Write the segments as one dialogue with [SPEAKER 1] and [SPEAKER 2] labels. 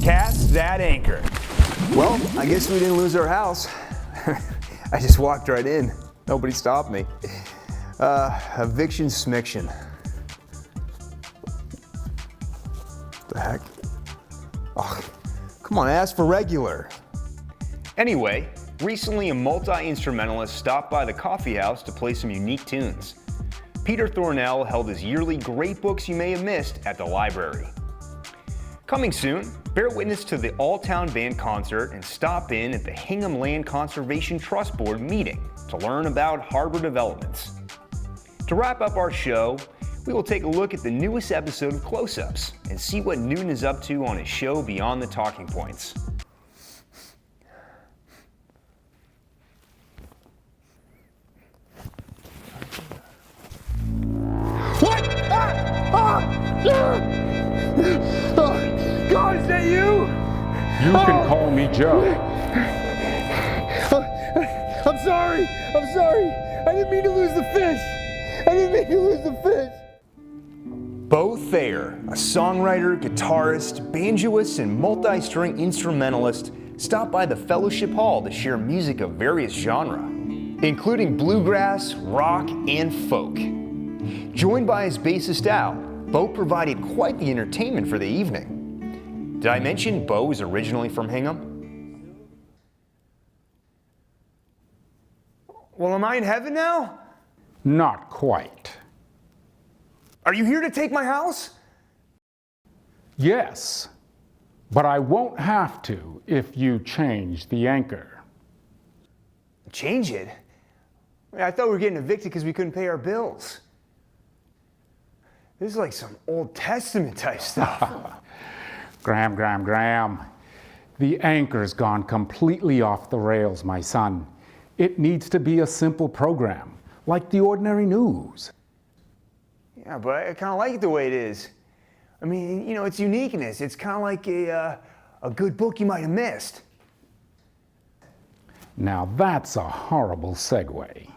[SPEAKER 1] Cast that anchor.
[SPEAKER 2] Well, I guess we didn't lose our house. I just walked right in. Nobody stopped me. Eviction smiction. What the heck? Oh, come on, ask for regular.
[SPEAKER 1] Anyway, recently a multi-instrumentalist stopped by the coffee house to play some unique tunes. Peter Thornell held his yearly Great Books You May Have Missed at the library. Coming soon, bear witness to the all-town band concert and stop in at the Hingham Land Conservation Trust Board meeting to learn about harbor developments. To wrap up our show, we will take a look at the newest episode of Close-Ups and see what Newton is up to on his show Beyond the Talking Points.
[SPEAKER 2] What? God, is that you?
[SPEAKER 3] You can call me Joe.
[SPEAKER 2] I'm sorry. I didn't mean to lose the fish.
[SPEAKER 1] Bo Thayer, a songwriter, guitarist, banjoist, and multi-string instrumentalist, stopped by the Fellowship Hall to share music of various genres, including bluegrass, rock, and folk. Joined by his bassist Al, Bo provided quite the entertainment for the evening. Did I mention Bo is originally from Hingham?
[SPEAKER 2] Well, am I in heaven now?
[SPEAKER 3] Not quite.
[SPEAKER 2] Are you here to take my house?
[SPEAKER 3] Yes, but I won't have to if you change the anchor.
[SPEAKER 2] Change it? I thought we were getting evicted because we couldn't pay our bills. This is like some Old Testament type stuff.
[SPEAKER 3] Graham. The anchor's gone completely off the rails, my son. It needs to be a simple program, like the ordinary news.
[SPEAKER 2] Yeah, but I kind of like it the way it is. I mean, you know, it's uniqueness. It's kind of like a good book you might have missed.
[SPEAKER 3] Now that's a horrible segue.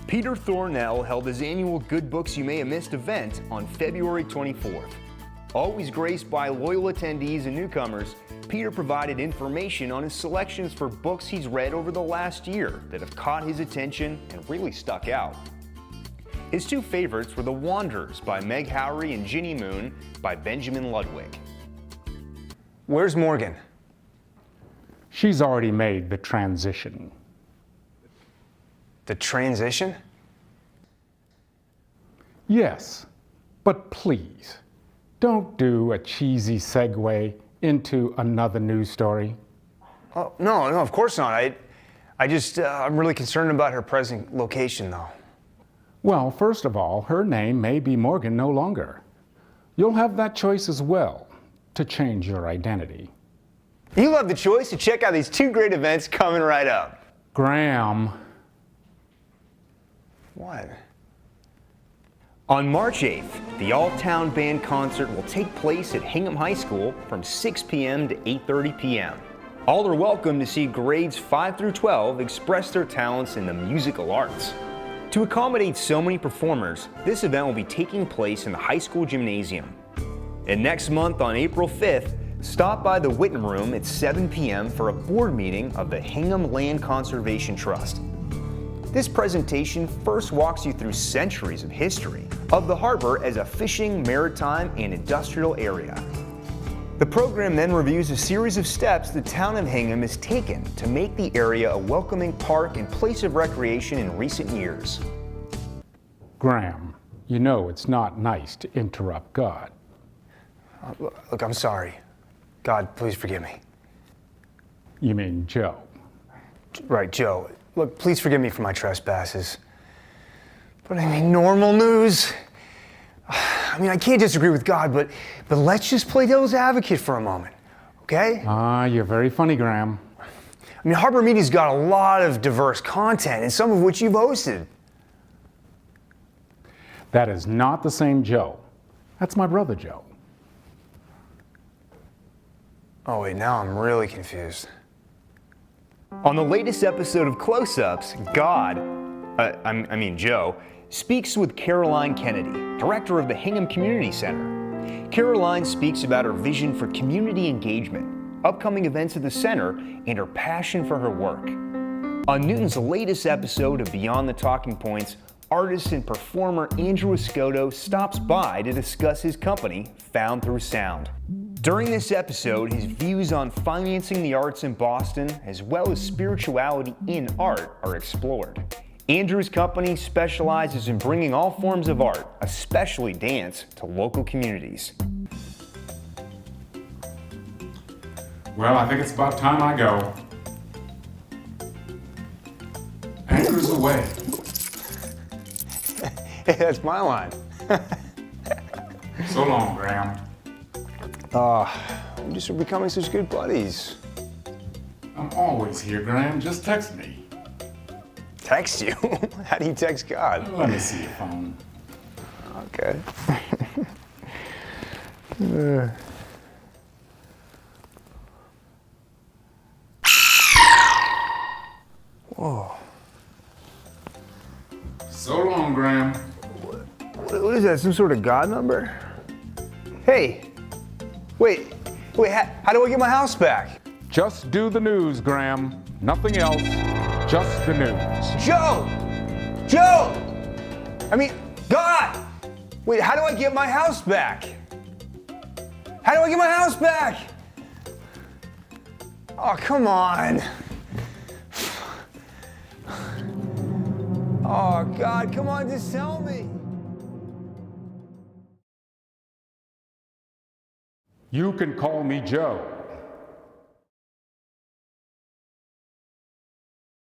[SPEAKER 1] Peter Thornell held his annual Good Books You May Have Missed event on February 24th. Always graced by loyal attendees and newcomers, Peter provided information on his selections for books he's read over the last year that have caught his attention and really stuck out. His two favorites were The Wanderers by Meg Howry and Ginny Moon by Benjamin Ludwig.
[SPEAKER 2] Where's Morgan?
[SPEAKER 3] She's already made the transition.
[SPEAKER 2] The transition?
[SPEAKER 3] Yes, but please, don't do a cheesy segue into another news story.
[SPEAKER 2] Oh, no, of course not. I'm really concerned about her present location, though.
[SPEAKER 3] Well, first of all, her name may be Morgan no longer. You'll have that choice as well to change your identity.
[SPEAKER 2] You'll have the choice to check out these two great events coming right up.
[SPEAKER 3] Graham.
[SPEAKER 2] What?
[SPEAKER 1] On March 8th, the all-town band concert will take place at Hingham High School from 6 p.m. to 8:30 p.m. All are welcome to see grades 5 through 12 express their talents in the musical arts. To accommodate so many performers, this event will be taking place in the high school gymnasium. And next month on April 5th, stop by the Whitten Room at 7 p.m. for a board meeting of the Hingham Land Conservation Trust. This presentation first walks you through centuries of history of the harbor as a fishing, maritime, and industrial area. The program then reviews a series of steps the town of Hingham has taken to make the area a welcoming park and place of recreation in recent years.
[SPEAKER 3] Graham, you know it's not nice to interrupt God.
[SPEAKER 2] Look, I'm sorry. God, please forgive me.
[SPEAKER 3] You mean Joe?
[SPEAKER 2] Right, Joe. Look, please forgive me for my trespasses. But I mean, normal news. I mean, I can't disagree with God, but let's just play devil's advocate for a moment, okay?
[SPEAKER 3] You're very funny, Graham.
[SPEAKER 2] I mean, Harbor Media's got a lot of diverse content, and some of which you've hosted.
[SPEAKER 3] That is not the same Joe. That's my brother Joe.
[SPEAKER 2] Oh wait, now I'm really confused.
[SPEAKER 1] On the latest episode of Close-Ups, Joe, speaks with Carolyn Kennedy, director of the Hingham Community Center. Caroline speaks about her vision for community engagement, upcoming events at the center, and her passion for her work. On Newton's latest episode of Beyond the Talking Points, artist and performer Andru Escoto stops by to discuss his company, Found Through Sound. During this episode, his views on financing the arts in Boston, as well as spirituality in art, are explored. Andru's company specializes in bringing all forms of art, especially dance, to local communities.
[SPEAKER 3] Well, I think it's about time I go. Anchor's away.
[SPEAKER 2] Hey, that's my line.
[SPEAKER 3] So long, Graham.
[SPEAKER 2] We just are becoming such good buddies.
[SPEAKER 3] I'm always here, Graham. Just text me.
[SPEAKER 2] Text you? How do you text God?
[SPEAKER 3] Let me see your phone.
[SPEAKER 2] Okay. Whoa.
[SPEAKER 3] So long, Graham.
[SPEAKER 2] What is that, some sort of God number? Hey, wait, how do I get my house back?
[SPEAKER 3] Just do the news, Graham. Nothing else. Just the news.
[SPEAKER 2] Joe! I mean, God! Wait, how do I get my house back? How do I get my house back? Oh, come on. Oh, God, come on, just tell me.
[SPEAKER 3] You can call me Joe.